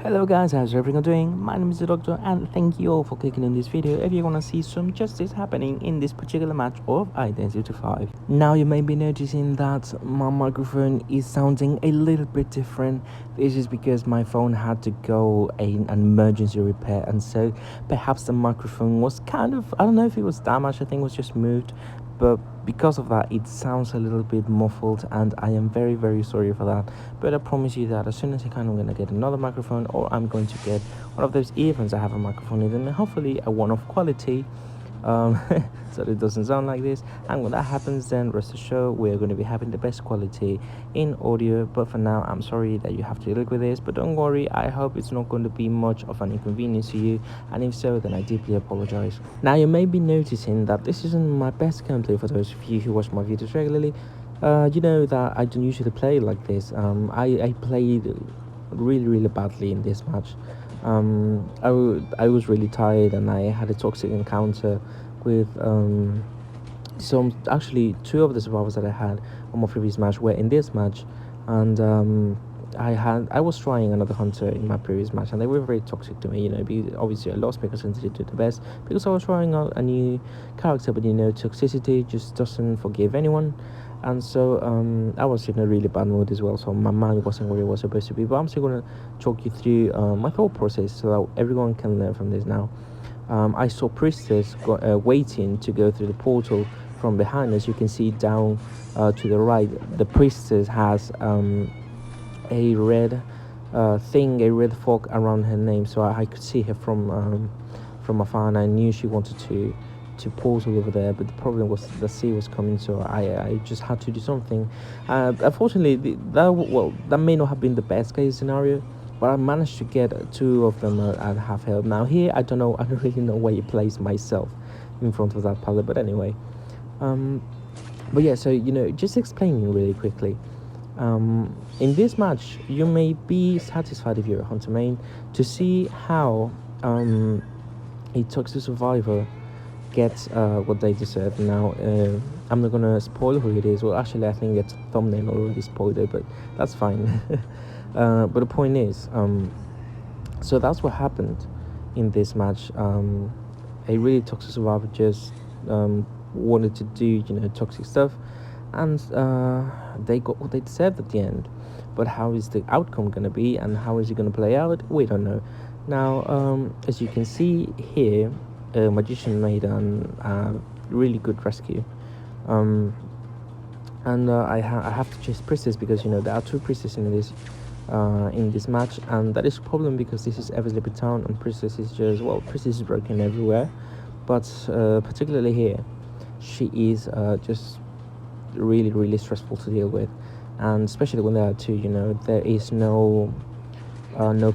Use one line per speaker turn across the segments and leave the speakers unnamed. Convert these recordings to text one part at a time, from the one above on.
Hello guys, how's everyone doing? My name is the Doctor and thank you all for clicking on this video if you want to see some justice happening in this particular match of Identity 5. Now you may be noticing that my microphone is sounding a little bit different. This is because my phone had to go an emergency repair, and so perhaps the microphone was kind of, I don't know if it was damaged, I think it was just moved, but because of that it sounds a little bit muffled, and I am very sorry for that. But I promise you that as soon as I can, I'm gonna get another microphone, or I'm going to get one of those earphones that have a microphone in them, and hopefully a one of quality, um, so that it doesn't sound like this. And when that happens, then rest assured we're going to be having the best quality in audio. But for now, I'm sorry that you have to live with this, but don't worry, I hope it's not going to be much of an inconvenience to you, and if so, then I deeply apologize. Now you may be noticing that this isn't my best gameplay. For those of you who watch my videos regularly, you know that I don't usually play like this. I played really badly in this match. I was really tired, and I had a toxic encounter with some, actually two of the survivors that I had on my previous match were in this match. And I was trying another hunter in my previous match, and they were very toxic to me. Obviously I lost because I didn't do the best, because I was trying out a new character. But toxicity just doesn't forgive anyone. And so I was in a really bad mood as well, so my mind wasn't where it was supposed to be. But I'm still gonna talk you through my thought process so that everyone can learn from this now. I saw Priestess waiting to go through the portal from behind. As you can see down to the right, the Priestess has a red a red fog around her name, so I could see her from afar, and I knew she wanted to portal over there. But the problem was the sea was coming, so I just had to do something. Unfortunately, that may not have been the best case scenario, but I managed to get two of them at half health. Now here, I don't know, I don't really know where you place myself in front of that pallet, but anyway. But yeah, so just explaining really quickly. In this match, you may be satisfied if you're a hunter main to see how a toxic survivor gets what they deserve. Now, I'm not gonna spoil who it is. Well, actually, I think that thumbnail already spoiled it, but that's fine. But the point is, so that's what happened in this match. A really toxic survivor just wanted to do toxic stuff, and they got what they deserved at the end. But how is the outcome gonna be, and how is it gonna play out? We don't know. Now, as you can see here, a magician made a really good rescue. And I have to chase Priestess, because there are two Priestess in this match, and that is a problem because this is Eversleepy Town, and Priestess is just, well, Priestess is broken everywhere, but particularly here, she is just really stressful to deal with. And especially when there are two, there is no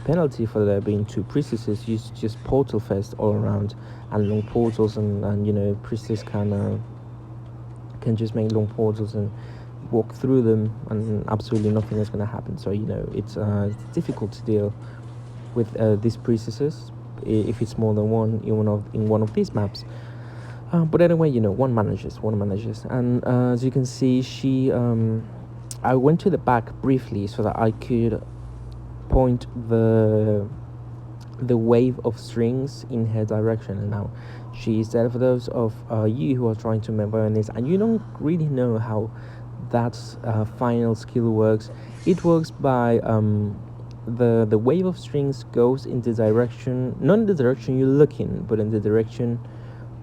penalty for there being two priestesses. You just portal fest all around, and long portals, and priestess can just make long portals and walk through them, and absolutely nothing is going to happen. So it's difficult to deal with these priestesses if it's more than one in one of these maps. But anyway, one manages, and as you can see, I went to the back briefly so that I could point the wave of strings in her direction. And now she's there. For those of you who are trying to remember this and you don't really know how that final skill works, it works by the wave of strings goes in the direction, not in the direction you're looking, but in the direction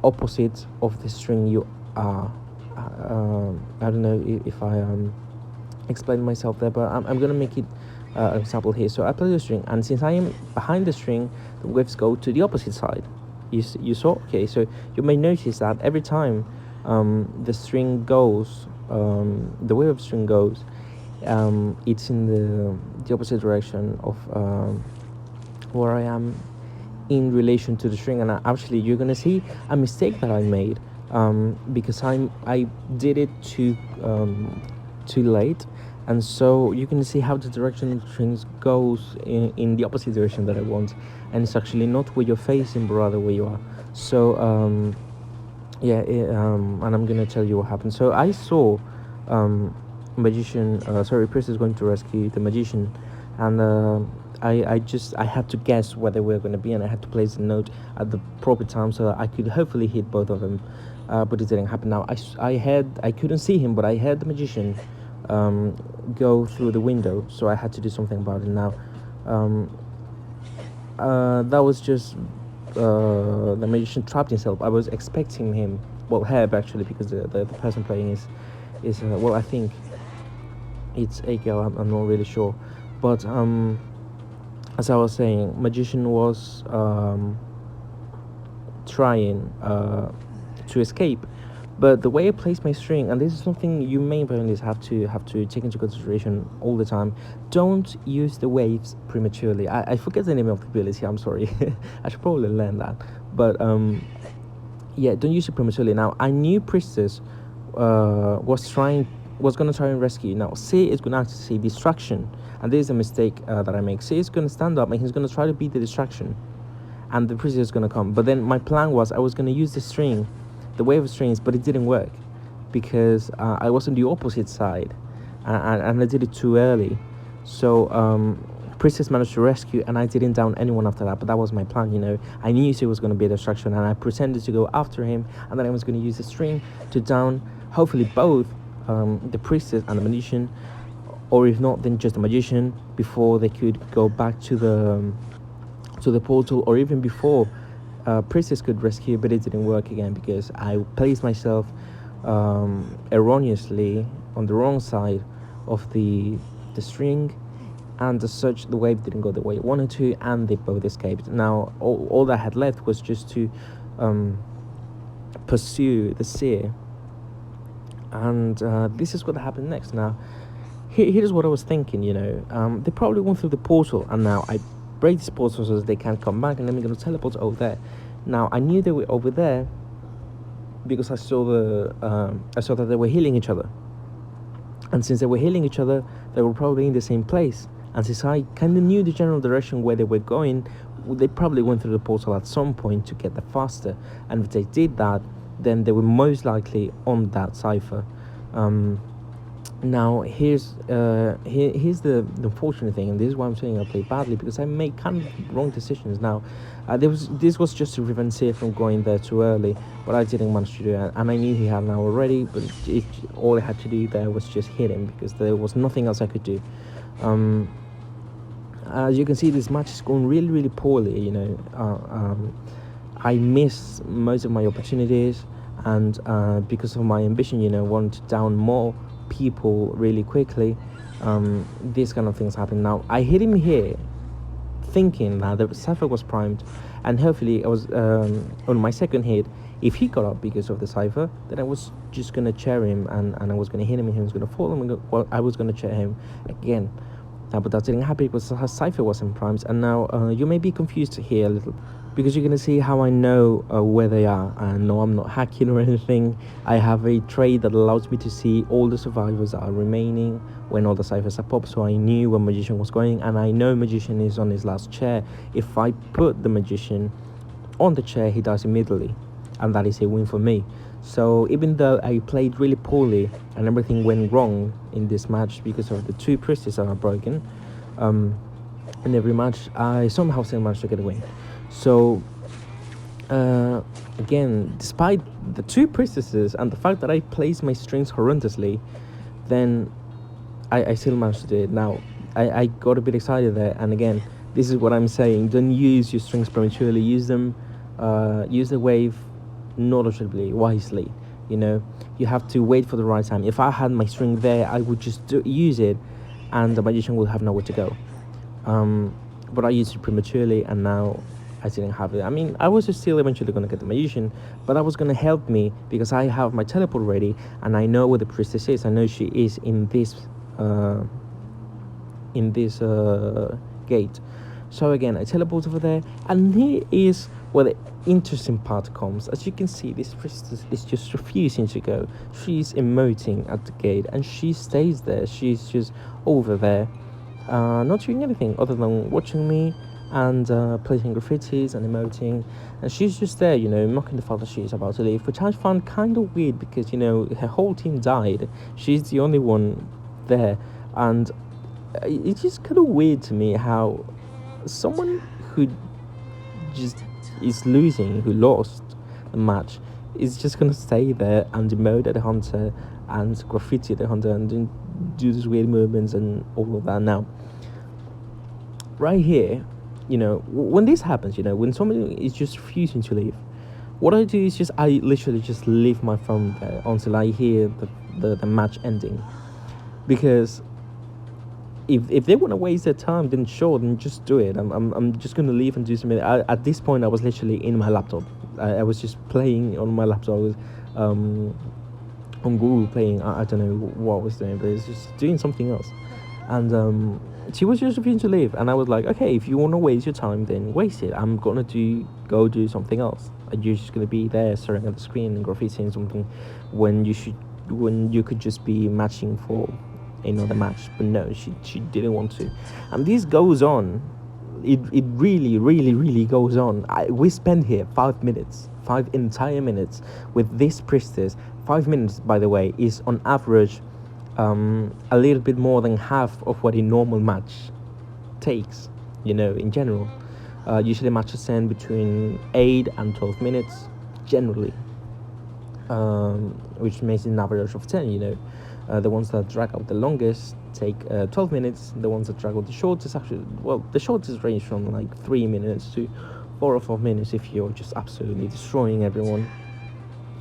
opposite of the string you are. I don't know if I explained myself there, but I'm gonna make it an example here. So I play the string, and since I am behind the string, the waves go to the opposite side. You saw? Okay, so you may notice that every time the string goes, the wave of string goes, it's in the opposite direction of where I am in relation to the string. And actually, you're gonna see a mistake that I made because I did it too late, and so you can see how the direction of the strings goes in the opposite direction that I want, and it's actually not where you're facing, but rather where you are. So yeah, and I'm gonna tell you what happened. So I saw magician, Priest is going to rescue the magician, and I had to guess where they were going to be, and I had to place a note at the proper time so that I could hopefully hit both of them. But it didn't happen. Now I couldn't see him, but I heard the magician go through the window, so I had to do something about it. Now um, that was just the magician trapped himself. I was expecting him, well, Herb actually, because the person playing is well, I think it's a girl. I'm not really sure, but as I was saying, magician was trying to escape, but the way I place my string, and this is something you may apparently have to take into consideration all the time. Don't use the waves prematurely. I forget the name of the ability. I'm sorry. I should probably learn that, but yeah, don't use it prematurely. Now I knew Priestess was gonna try and rescue. Now C is gonna actually see distraction, and this is a mistake that I make. C is gonna stand up and he's gonna try to beat the distraction, and the Priestess is gonna come. But then my plan was I was gonna use the string, the wave of strings, but it didn't work because I was on the opposite side, and I did it too early. So Priestess managed to rescue, and I didn't down anyone after that. But that was my plan, you know. I knew he was going to be a distraction, and I pretended to go after him, and then I was going to use the string to down, hopefully both the Priestess and the magician, or if not, then just the magician, before they could go back to the portal, or even before Priestess could rescue. But it didn't work again because I placed myself erroneously on the wrong side of the string, and as such the wave didn't go the way it wanted to, and they both escaped. Now all that I had left was just to pursue the seer, and this is what happened next. Now here's what I was thinking, you know. They probably went through the portal, and now I break this portal so that they can't come back, and then we're going to teleport over there. Now I knew they were over there because I saw that they were healing each other, and since they were healing each other, they were probably in the same place. And since I kind of knew the general direction where they were going, they probably went through the portal at some point to get there faster. And if they did that, then they were most likely on that cipher. Now here's the unfortunate thing, and this is why I'm saying I played badly, because I made kind of wrong decisions. Now this was just to prevent Seer from going there too early, but I didn't manage to do it, and I knew he had now already, but all I had to do there was just hit him, because there was nothing else I could do. As you can see, this match is going really poorly, you know. I miss most of my opportunities, and because of my ambition, you know, want to down more people really quickly, these kind of things happen. Now I hit him here thinking that the cipher was primed, and hopefully I was on my second hit, if he got up because of the cipher, then I was just gonna chair him, and I was gonna hit him, and he was gonna fall, and I was gonna chair him again. But that didn't happen because her cipher wasn't primed. And now you may be confused here a little, because you're going to see how I know where they are. And no, I'm not hacking or anything. I have a trait that allows me to see all the survivors that are remaining when all the ciphers are popped. So I knew where Magician was going, and I know Magician is on his last chair. If I put the Magician on the chair, he dies immediately, and that is a win for me. So even though I played really poorly and everything went wrong in this match because of the two Priestesses that are broken, in every match I somehow still managed to get a win. So again, despite the two Priestesses and the fact that I placed my strings horrendously, then I still managed to do it. Now I got a bit excited there, and again, this is what I'm saying: don't use your strings prematurely. Use them, use the wave knowledgeably, wisely. You know, you have to wait for the right time. If I had my string there, I would just use it, and the Magician would have nowhere to go. But I used it prematurely, and now I didn't have it. I mean, I was still eventually going to get the Magician, but that was going to help me because I have my teleport ready, and I know where the Priestess is. I know she is in this gate. So again, I teleport over there, and here is where the interesting part comes. As you can see, this Priestess is just refusing to go. She's emoting at the gate, and she stays there. She's just over there, not doing anything other than watching me and placing graffitis and emoting. And she's just there, you know, mocking the fact that she's about to leave, which I found kind of weird because, you know, her whole team died. She's the only one there, and it's just kind of weird to me how someone who just is losing, who lost the match, is just gonna stay there and demote the hunter and graffiti the hunter and then do these weird movements and all of that. Now, right here, when this happens, when somebody is just refusing to leave, what I do is I literally just leave my phone there until I hear the match ending, because if they want to waste their time, then sure, then just do it. I'm just gonna leave and do something. At this point, I was literally in my laptop. I was just playing on my laptop. I was on Google playing. I don't know what I was doing, but it's just doing something else. And she was just refusing to leave, and I was like, okay, if you want to waste your time, then waste it. I'm gonna go do something else. You're just gonna be there staring at the screen and graffitiing something when you could just be matching for another match. But no, she didn't want to, and this goes on. It really, really, really goes on. We spend here 5 minutes, 5 entire minutes with this priestess. 5 minutes, by the way, is on average a little bit more than half of what a normal match takes, in general. Usually matches end between 8 and 12 minutes, generally, which makes it an average of 10, the ones that drag out the longest take 12 minutes. The ones that drag out the shortest, actually, well, the shortest range from like 3 minutes to 4 or 5 minutes if you're just absolutely destroying everyone,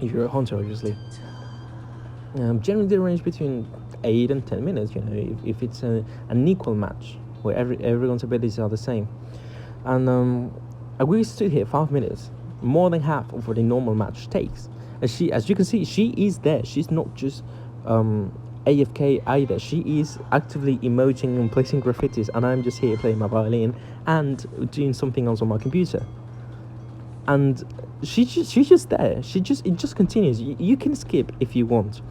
if you're a hunter, obviously. Generally they range between 8 and 10 minutes, if it's an equal match where everyone's abilities are the same. And we stood here 5 minutes, more than half of what a normal match takes. And as you can see, she is there. She's not just AFK either. She is actively emoting and placing graffitis, and I'm just here playing my violin and doing something else on my computer. And she's just there. It just continues. You can skip if you want,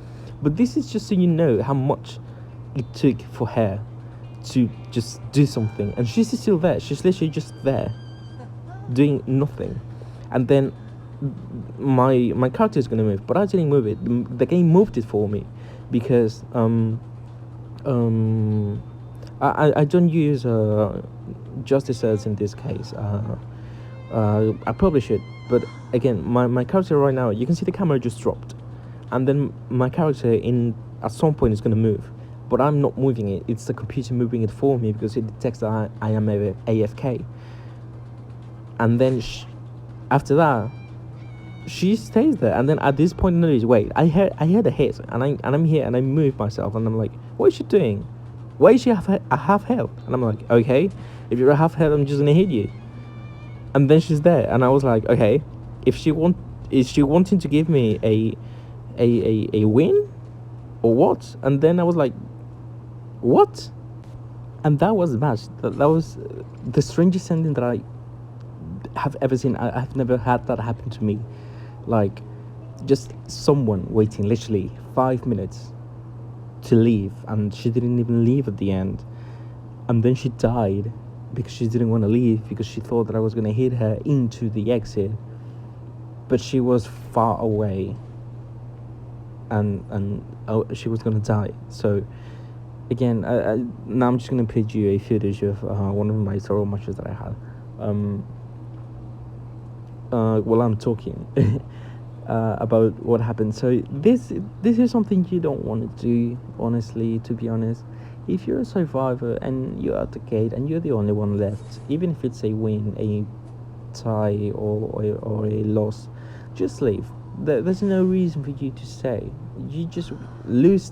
but this is just so you know how much it took for her to just do something, and she's still there. She's literally just there doing nothing. And then my character is gonna move, but I didn't move it. The game moved it for me, because I don't use justice cells in this case. I probably should, but again, my character right now, you can see the camera just dropped, and then my character at some point is gonna move, but I'm not moving it. It's the computer moving it for me, because it detects that I am AFK. And then after that, she stays there, and then at this point, notice, wait, I heard a hit, and I'm here, and I move myself, and I'm like, what is she doing? Why is she a half health? And I'm like, okay, if you're a half health, I'm just gonna hit you. And then she's there, and I was like, okay, is she wanting to give me a win, or what? And then I was like, what? And that was the match. That was the strangest ending that I have ever seen. I've never had that happen to me. Like, just someone waiting literally 5 minutes to leave, and she didn't even leave at the end. And then she died because she didn't want to leave, because she thought that I was going to hit her into the exit, but she was far away, and she was going to die. So again, now I'm just going to play you a footage of one of my solo matches that I had. While I'm talking about what happened. So this is something you don't want to do, honestly, to be honest. If you're a survivor and you're at the gate and you're the only one left, even if it's a win, a tie, or a loss, just leave. There's no reason for you to stay. You just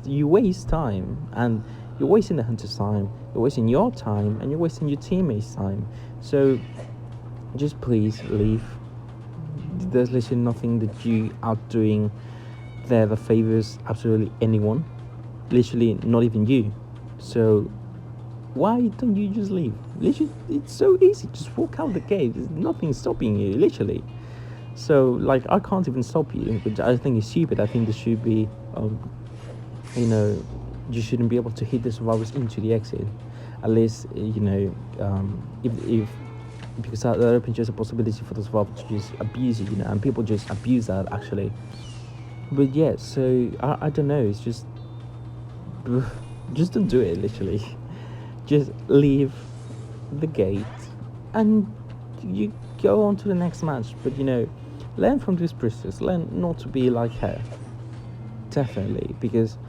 you waste time, and you're wasting the hunter's time, you're wasting your time, and you're wasting your teammates' time. So just please leave. There's literally nothing that you are doing there that favors absolutely anyone, literally not even you. So why don't you just leave? Literally, it's so easy. Just walk out the gate. There's nothing stopping you, literally. So, like, I can't even stop you, which I think is stupid. I think there should be, you shouldn't be able to hit the survivors into the exit, at least, if because that opens just a possibility for the survivor to just abuse it, and people just abuse that, actually. But yeah, so I don't know. It's just don't do it, literally. Just leave the gate and you go on to the next match. But learn from this priestess, learn not to be like her, definitely, because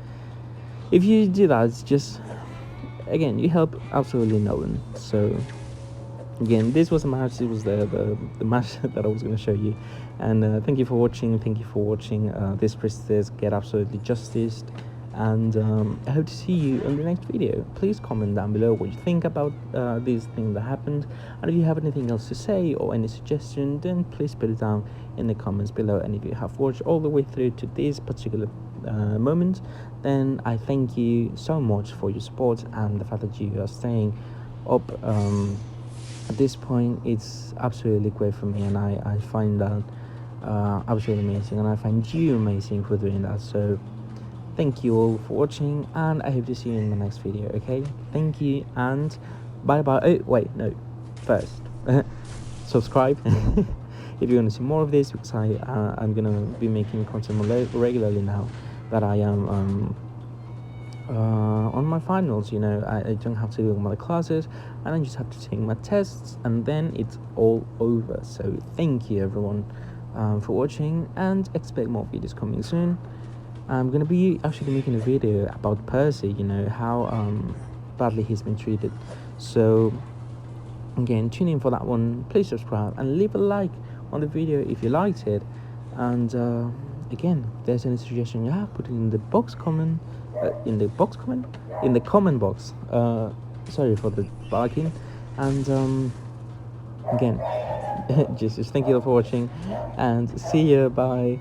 if you do that, it's just, again, you help absolutely no one. So again, this was a match. It was the match that I was going to show you. And thank you for watching. Thank you for watching this priestess get absolutely justice. And I hope to see you in the next video. Please comment down below what you think about this thing that happened. And if you have anything else to say or any suggestion, then please put it down in the comments below. And if you have watched all the way through to this particular moment, then I thank you so much for your support and the fact that you are staying up. At this point, it's absolutely great for me, and I find that absolutely amazing, and I find you amazing for doing that. So thank you all for watching, and I hope to see you in the next video. Okay, thank you, and bye bye. Oh wait, no, first subscribe if you want to see more of this, because I'm gonna be making content more regularly now that I am on my finals. I don't have to do my classes, and I just have to take my tests, and then it's all over. So thank you everyone for watching, and expect more videos coming soon. I'm gonna be actually making a video about Percy, how badly he's been treated. So again, tune in for that one. Please subscribe and leave a like on the video if you liked it. And again, if there's any suggestion you have, put it in the comment box. Sorry for the barking. And again, just thank you all for watching, and see you. Bye.